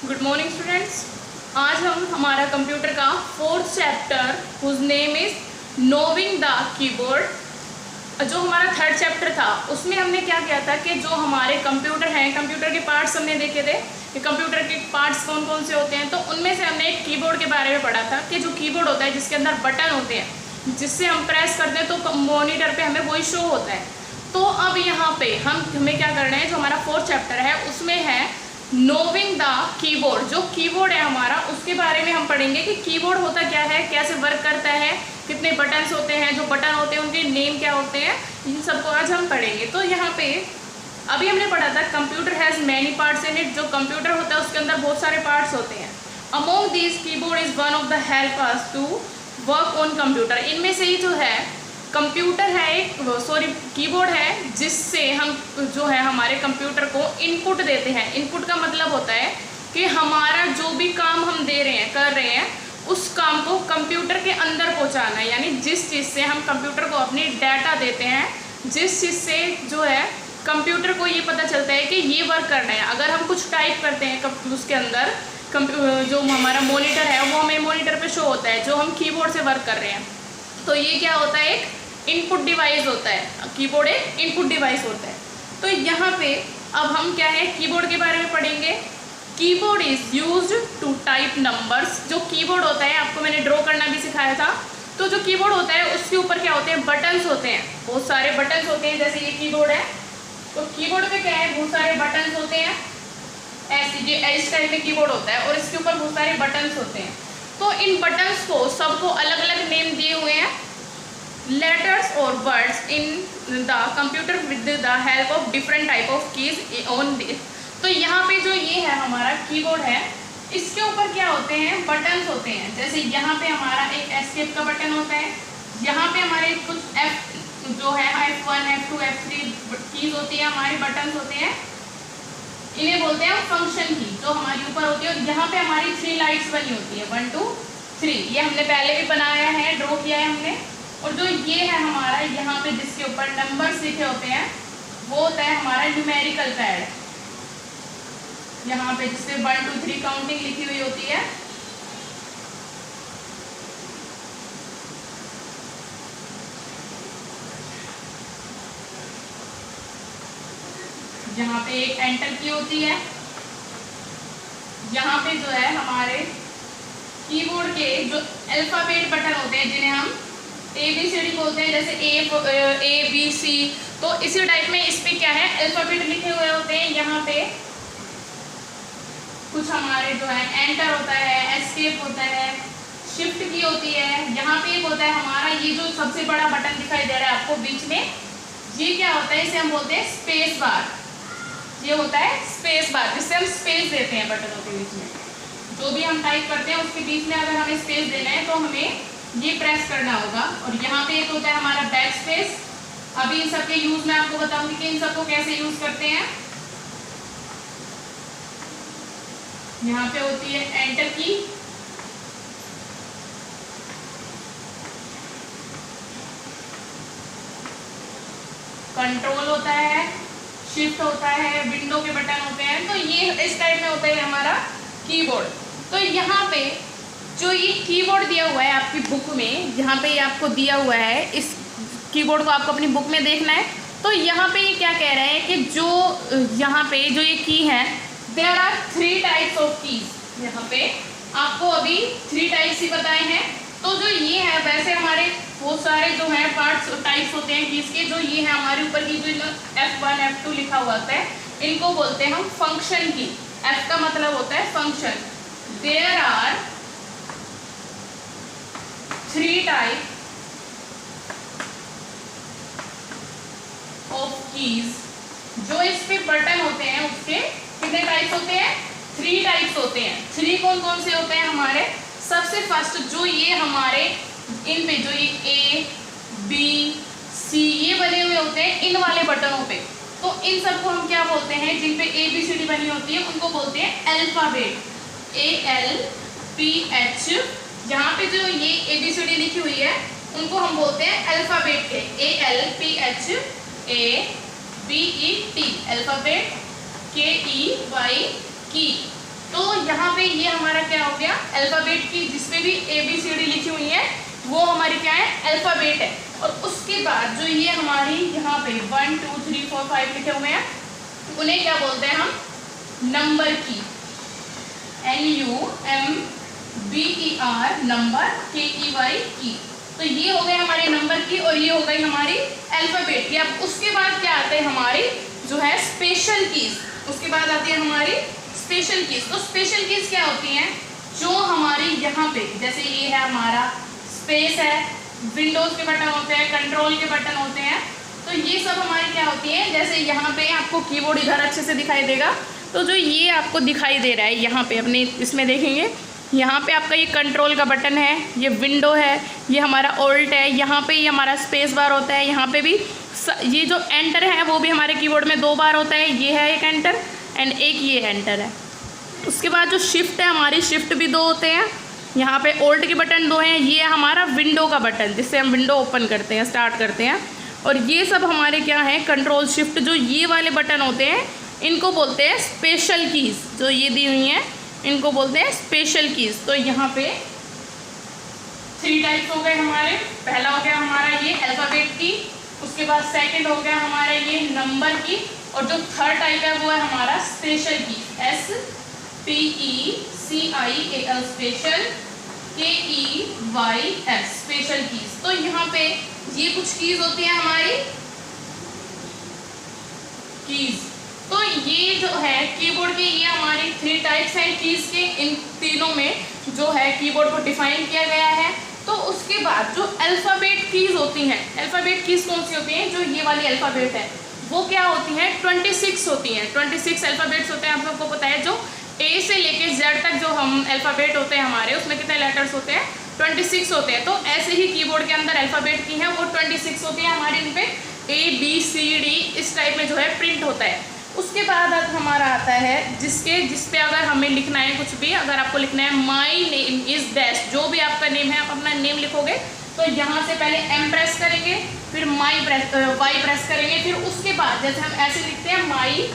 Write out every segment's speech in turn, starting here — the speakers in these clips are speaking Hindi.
Good morning students. आज हम हमारा कंप्यूटर का fourth chapter whose name is knowing the keyboard, जो हमारा थर्ड चैप्टर था उसमें हमने क्या किया था कि जो हमारे कंप्यूटर हैं, कंप्यूटर के पार्ट्स हमने देखे थे कि कंप्यूटर के पार्ट्स कौन कौन से होते हैं। तो उनमें से हमने एक कीबोर्ड के बारे में पढ़ा था कि जो कीबोर्ड होता है जिसके अंदर बटन होते हैं, जिससे हम प्रेस करते हैं तो मॉनिटर पे हमें वही शो होता है। तो अब यहाँ पे हमें क्या करना है, जो हमारा फोर्थ चैप्टर है उसमें है नोविंग द कीबोर्ड। जो कीबोर्ड है हमारा उसके बारे में हम पढ़ेंगे कि कीबोर्ड होता क्या है, कैसे वर्क करता है, कितने बटन्स होते हैं, जो बटन होते हैं उनके नेम क्या होते हैं, इन सबको आज हम पढ़ेंगे। तो यहाँ पे अभी हमने पढ़ा था computer has many parts in it. जो कंप्यूटर होता है उसके अंदर बहुत सारे पार्ट्स होते हैं। Among these keyboard is one of the help us to work on computer. इनमें से ही जो है कंप्यूटर है एक कीबोर्ड है जिससे हम जो है हमारे कंप्यूटर को इनपुट देते हैं। इनपुट का मतलब होता है कि हमारा जो भी काम हम दे रहे हैं, कर रहे हैं, उस काम को कंप्यूटर के अंदर पहुंचाना है। यानी जिस चीज़ से हम कंप्यूटर को अपनी डाटा देते हैं, जिस चीज़ से जो है कंप्यूटर को ये पता चलता है कि ये वर्क करना है। अगर हम कुछ टाइप करते हैं उसके अंदर जो हमारा मॉनिटर है वो हमें मॉनिटर पे शो होता है, जो हम कीबोर्ड से वर्क कर रहे हैं। तो ये क्या होता है, एक इनपुट डिवाइस होता है। कीबोर्ड एक इनपुट डिवाइस होता है। तो यहाँ पे अब हम क्या है कीबोर्ड के बारे में पढ़ेंगे। Keyboard is used to type numbers. जो कीबोर्ड होता है, आपको मैंने ड्रॉ करना भी सिखाया था। तो जो कीबोर्ड होता है उसके ऊपर क्या होते हैं, बटन्स होते हैं, बहुत सारे बटन्स होते हैं। जैसे ये कीबोर्ड है तो कीबोर्ड पे क्या है, बहुत सारे बटन्स होते हैं। ऐसे इस टाइप में कीबोर्ड होता है और इसके ऊपर बहुत सारे बटन्स होते हैं। तो इन बटन्स को सबको अलग अलग नेम दिए हुए हैं, letters or words in the computer with the help of different type of keys on this। तो यहाँ पे जो ये है हमारा कीबोर्ड है, इसके ऊपर क्या होते हैं, बटन्स होते हैं। जैसे यहाँ पे हमारा एक एस्केप का बटन होता है, यहाँ पे हमारे कुछ F जो है F1, F2, F3 कीज होती है, हमारे बटन्स होते हैं। इन्हें बोलते हैं फंक्शन की, जो हमारी ऊपर होती है। और यहाँ पे हमारी 3 लाइट्स बनी होती है, 1 2 3। ये हमने पहले भी बनाया है, ड्रॉ किया है हमने। और जो ये है हमारा यहाँ पे जिसके ऊपर नंबर्स लिखे होते हैं वो होता है हमारा न्यूमेरिकल पैड। यहाँ पे जिसपे 1 2 3 काउंटिंग लिखी हुई होती है। यहाँ पे एक एंटर की होती है। यहाँ पे जो है हमारे कीबोर्ड के जो अल्फाबेट बटन होते हैं जिन्हें हम ABCD बोलते हैं, जैसे A B C। तो इसी टाइप में इस पे क्या है, अल्फाबेट लिखे हुए होते हैं। यहाँ पे कुछ हमारे जो है एंटर होता है, एस्केप होता है, शिफ्ट की होती है। यहाँ पे एक होता है हमारा ये जो सबसे बड़ा बटन दिखाई दे रहा है आपको बीच में, ये क्या होता है, इसे हम बोलते हैं स्पेस बार। ये होता है स्पेस बार, जिससे हम स्पेस देते हैं बटनों के बीच में। जो भी हम टाइप करते हैं उसके बीच में अगर हमें स्पेस देना है तो हमें ये प्रेस करना होगा। और यहाँ पे एक होता है हमारा बैक स्पेस। अभी इन सब के यूज मैं आपको बताऊंगी कि इन सबको कैसे यूज करते हैं। यहाँ पे होती है एंटर की, कंट्रोल होता है, शिफ्ट होता है, विंडो के बटन होते हैं। तो ये इस टाइप में होता है हमारा कीबोर्ड। तो यहाँ पे जो ये कीबोर्ड दिया हुआ है आपकी बुक में, यहाँ पे ये आपको दिया हुआ है, इस कीबोर्ड को आपको अपनी बुक में देखना है। तो यहाँ पे ये क्या कह रहे हैं कि जो यहाँ पे जो ये की है, there are 3 types of keys. यहाँ पे आपको अभी 3 टाइप्स ही बताए हैं। तो जो ये है, वैसे हमारे बहुत सारे जो है पार्ट्स टाइप्स होते हैं कीज के। जो ये है हमारे ऊपर की जो F1 F2 लिखा हुआ होता है, इनको बोलते हैं हम फंक्शन की। F का मतलब होता है function. There are 3 type of keys. जो इस पे बटन होते हैं उसके कितने टाइप्स होते हैं, 3 टाइप्स होते हैं। 3 कौन कौन से होते हैं हमारे, सबसे फर्स्ट जो ये हमारे इन पे जो ये A B C ये बने हुए होते हैं, इन वाले बटनों पे। तो इन सबको हम क्या बोलते हैं, जिन पे ABCD बनी होती है उनको बोलते हैं अल्फाबेट। ALPH। यहाँ पे जो ये ABCD लिखी हुई है उनको हम बोलते हैं अल्फाबेट के। ALPH ABET अल्फाबेट, KEY की। तो यहाँ पे ये हमारा क्या हो गया, अल्फाबेट की जिसमें भी ABCD लिखी हुई है वो हमारी क्या है, अल्फाबेट है। और उसके बाद जो ये हमारी यहाँ पे 1 2 3 4 5 लिखे हुए हैं उन्हें क्या बोलते हैं हम, नंबर की, NUMBER, नंबर, KEY की। तो ये हो गए हमारे नंबर की और ये हो गई हमारी अल्फाबेट की। अब उसके बाद क्या आते हैं हमारी जो है स्पेशल कीज, उसके बाद आती है हमारी स्पेशल कीज। तो स्पेशल कीज क्या होती हैं, जो हमारी यहाँ पे जैसे ये है हमारा स्पेस है, विंडोज के बटन होते हैं, कंट्रोल के बटन होते हैं, तो ये सब हमारी क्या होती है, जैसे यहाँ पे आपको कीबोर्ड इधर अच्छे से दिखाई देगा, तो जो ये आपको दिखाई दे रहा है यहाँ पे अपने इसमें देखेंगे, यहाँ पे आपका ये कंट्रोल का बटन है, ये विंडो है, ये हमारा ऑल्ट है, यहाँ पे ये हमारा स्पेस बार होता है, यहाँ पे भी ये जो एंटर है वो भी हमारे कीबोर्ड में 2 बार होता है, ये है एक एंटर एंड एक ये एंटर है। उसके बाद जो शिफ्ट है हमारी शिफ्ट भी 2 होते हैं, यहाँ पे ऑल्ट के बटन 2 हैं, ये है हमारा विंडो का बटन जिससे हम विंडो ओपन करते हैं, स्टार्ट करते हैं। और ये सब हमारे क्या है, कंट्रोल शिफ्ट, जो ये वाले बटन होते हैं इनको बोलते हैं स्पेशल कीज़, जो ये दी हुई हैं इनको बोलते हैं स्पेशल कीज़। तो यहाँ पे 3 टाइप्स हो गए हमारे, पहला हो गया हमारा ये अल्फ़ाबेट की, उसके बाद सेकंड हो गया हमारा ये नंबर की, और जो थर्ड टाइप है वो है हमारा स्पेशल की, SPECIAL special, KEYS special keys. तो यहाँ पे ये कुछ कीज होती है हमारी कीज। तो ये जो है कीबोर्ड की ये हमारी 3 टाइप्स हैं कीज के, इन तीनों में जो है कीबोर्ड को डिफाइन किया गया है। तो उसके बाद जो अल्फ़ाबेट कीज होती हैं, अल्फ़ाबेट कीज कौन सी होती हैं, जो ये वाली अल्फ़ाबेट है वो क्या होती हैं, 26 होती हैं। 26 अल्फ़ाबेट्स होते हैं, आप लोग को पता है, जो A से लेके Z तक जो हम अल्फ़ाबेट होते हैं हमारे, उसमें कितने लेटर्स होते हैं, 26 होते हैं। तो ऐसे ही कीबोर्ड के अंदर अल्फ़ाबेट की हैं वो 26 होती हैं हमारे, इन पे ABCD इस टाइप में जो है प्रिंट होता है। उसके बाद हमारा आता है जिस पे अगर हमें लिखना है कुछ भी, अगर आपको लिखना है माई नेम इज़ डैश, जो भी आपका नेम है आप अपना नेम लिखोगे तो यहाँ से पहले M प्रेस करेंगे, फिर वाई प्रेस करेंगे, फिर उसके बाद जैसे हम ऐसे लिखते हैं माई,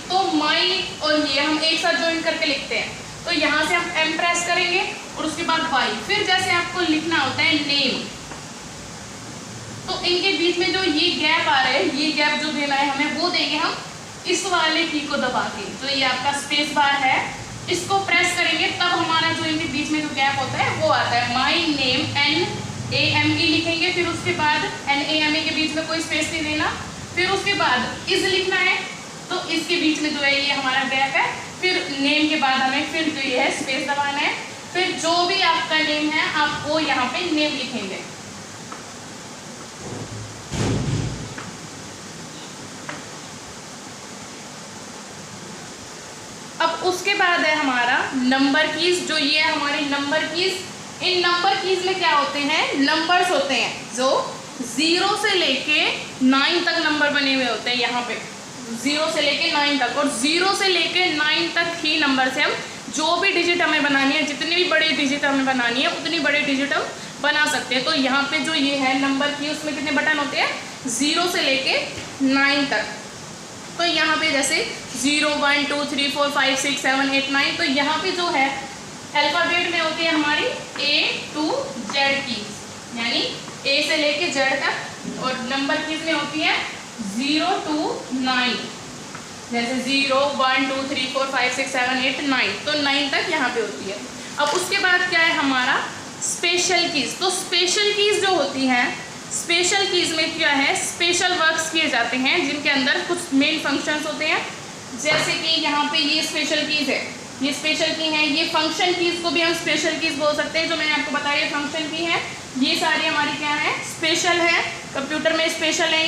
तो माई और ये हम एक साथ ज्वाइन करके लिखते हैं, तो यहाँ से हम M प्रेस करेंगे और उसके बाद वाई, फिर जैसे आपको लिखना होता है नेम, तो इनके बीच में जो ये गैप आ रहा है, ये गैप जो देना है हमें वो देंगे हम इस वाले की को दबा के, जो ये आपका स्पेस बार है इसको प्रेस करेंगे, तब हमारा जो इनके बीच में जो गैप होता है वो आता है। माई नेम NAME लिखेंगे, फिर उसके बाद NAME के बीच में कोई स्पेस नहीं देना, फिर उसके बाद इज लिखना है, तो इसके बीच में जो है ये हमारा गैप है, फिर नेम के बाद हमें फिर जो ये है स्पेस दबाना है, फिर जो भी आपका नेम है आप वो यहाँ पे नेम लिखेंगे। अब उसके बाद है हमारा नंबर कीज, जो ये है हमारी नंबर कीज। इन नंबर कीज में क्या होते हैं, नंबर्स होते हैं जो 0 से लेके 9 तक नंबर बने हुए होते हैं, यहाँ पे 0 से लेके 9 तक, और 0 से लेके 9 तक ही नंबर से हम जो भी डिजिट हमें बनानी है, जितनी भी बड़ी डिजिट हमें बनानी है उतनी बड़ी डिजिट हम बना सकते हैं। तो यहाँ पे जो ये है नंबर की, उसमें कितने बटन होते हैं, 0 से लेके 9 तक। तो यहाँ पे जैसे 0 1 2 3 4 5 6 7 8 9, तो यहाँ पे जो है अल्फ़ाबेट में होती है हमारी A to Z कीज, यानी A से लेके Z तक, और नंबर कीज में होती है 0 to 9, जैसे 0 1 2 3 4 5 6 7 8 9, तो 9 तक यहाँ पे होती है। अब उसके बाद क्या है हमारा स्पेशल कीज। तो स्पेशल कीज जो होती हैं, स्पेशल कीज में क्या है, स्पेशल वर्क्स किए जाते हैं जिनके अंदर कुछ मेन फंक्शंस होते हैं, जैसे कि यहाँ पे ये स्पेशल कीज है, ये स्पेशल की है, ये फंक्शन कीज को भी हम स्पेशल कीज बोल सकते हैं, जो मैंने आपको बताया ये फंक्शन की है, ये सारी हमारी क्या है, स्पेशल है, कंप्यूटर में स्पेशल है,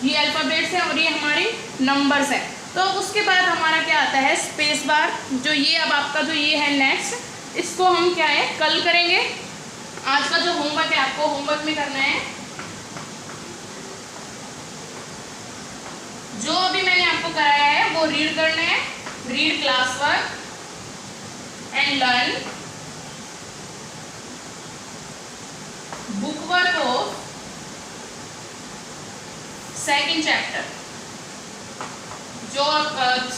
ये अल्फ़ाबेट्स हैं और ये हमारी नंबर्स हैं। तो उसके बाद हमारा क्या आता है स्पेस बार, जो ये अब आपका जो ये है नेक्स्ट, इसको हम क्या है कल करेंगे। आज का जो होमवर्क है आपको होमवर्क में करना है, जो अभी मैंने आपको कराया है वो रीड करना है, read class work and learn book work of second chapter, जो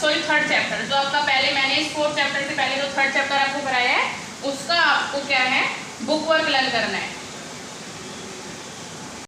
सॉरी थर्ड चैप्टर, जो आपका पहले मैंने इस फोर्थ चैप्टर से पहले जो थर्ड चैप्टर आपको कराया है उसका आपको क्या है बुक वर्क लर्न करना है।